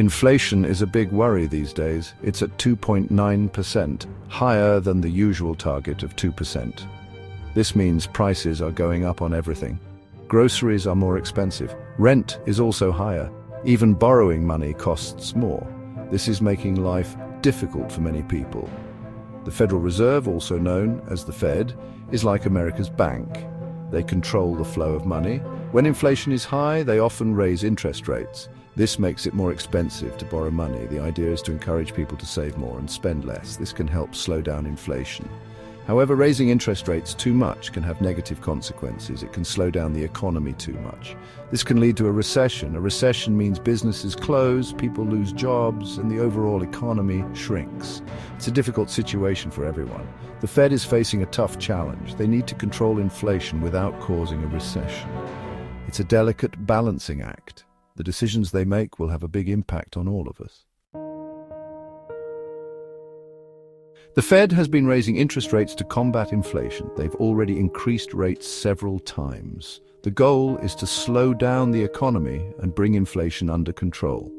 Inflation is a big worry these days. It's at 2.9%, higher than the usual target of 2%. This means prices are going up on everything. Groceries are more expensive. Rent is also higher. Even borrowing money costs more. This is making life difficult for many people. The Federal Reserve, also known as the Fed, is like America's bank. They control the flow of money. When inflation is high, they often raise interest rates. This makes it more expensive to borrow money. The idea is to encourage people to save more and spend less. This can help slow down inflation. However, raising interest rates too much can have negative consequences. It can slow down the economy too much. This can lead to a recession. A recession means businesses close, people lose jobs, and the overall economy shrinks. It's a difficult situation for everyone. The Fed is facing a tough challenge. They need to control inflation without causing a recession. It's a delicate balancing act. The decisions they make will have a big impact on all of us. The Fed has been raising interest rates to combat inflation. They've already increased rates several times. The goal is to slow down the economy and bring inflation under control.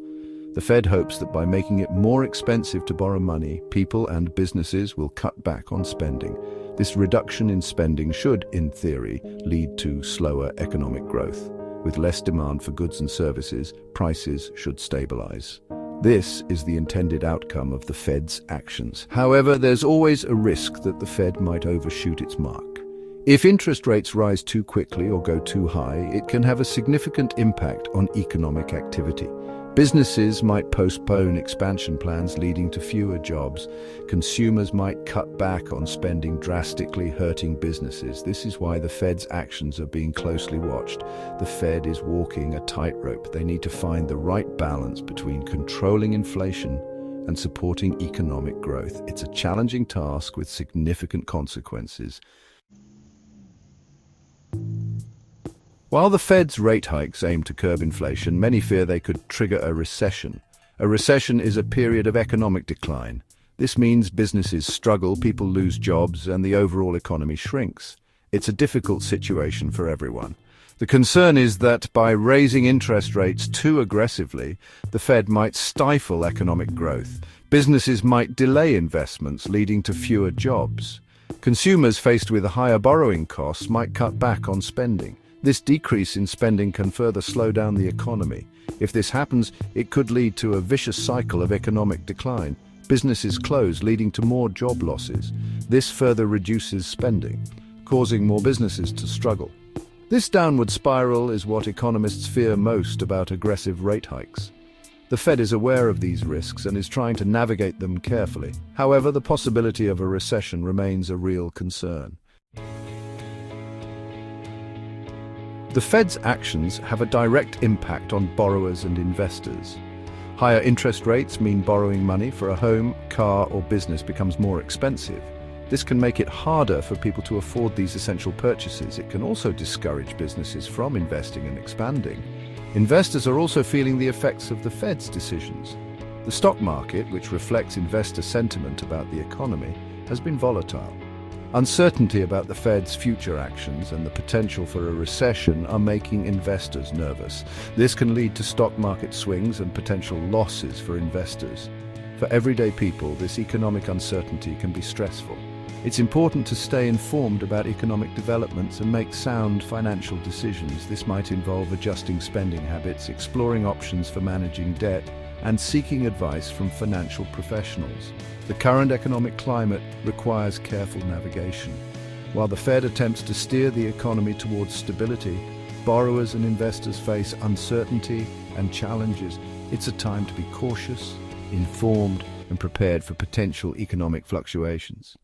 The Fed hopes that by making it more expensive to borrow money, people and businesses will cut back on spending. This reduction in spending should, in theory, lead to slower economic growth. With less demand for goods and services, prices should stabilize. This is the intended outcome of the Fed's actions. However, there's always a risk that the Fed might overshoot its mark. If interest rates rise too quickly or go too high, it can have a significant impact on economic activity. Businesses might postpone expansion plans, leading to fewer jobs. Consumers might cut back on spending, drastically hurting businesses. This is why the Fed's actions are being closely watched. The Fed is walking a tightrope. They need to find the right balance between controlling inflation and supporting economic growth. It's a challenging task with significant consequences. While the Fed's rate hikes aim to curb inflation, many fear they could trigger a recession. A recession is a period of economic decline. This means businesses struggle, people lose jobs, and the overall economy shrinks. It's a difficult situation for everyone. The concern is that by raising interest rates too aggressively, the Fed might stifle economic growth. Businesses might delay investments, leading to fewer jobs. Consumers faced with higher borrowing costs might cut back on spending. This decrease in spending can further slow down the economy. If this happens, it could lead to a vicious cycle of economic decline. Businesses close, leading to more job losses. This further reduces spending, causing more businesses to struggle. This downward spiral is what economists fear most about aggressive rate hikes. The Fed is aware of these risks and is trying to navigate them carefully. However, the possibility of a recession remains a real concern. The Fed's actions have a direct impact on borrowers and investors. Higher interest rates mean borrowing money for a home, car, or business becomes more expensive. This can make it harder for people to afford these essential purchases. It can also discourage businesses from investing and expanding. Investors are also feeling the effects of the Fed's decisions. The stock market, which reflects investor sentiment about the economy, has been volatile. Uncertainty about the Fed's future actions and the potential for a recession are making investors nervous. This can lead to stock market swings and potential losses for investors. For everyday people, this economic uncertainty can be stressful. It's important to stay informed about economic developments and make sound financial decisions. This might involve adjusting spending habits, exploring options for managing debt, and seeking advice from financial professionals. The current economic climate requires careful navigation. While the Fed attempts to steer the economy towards stability, borrowers and investors face uncertainty and challenges. It's a time to be cautious, informed, and prepared for potential economic fluctuations.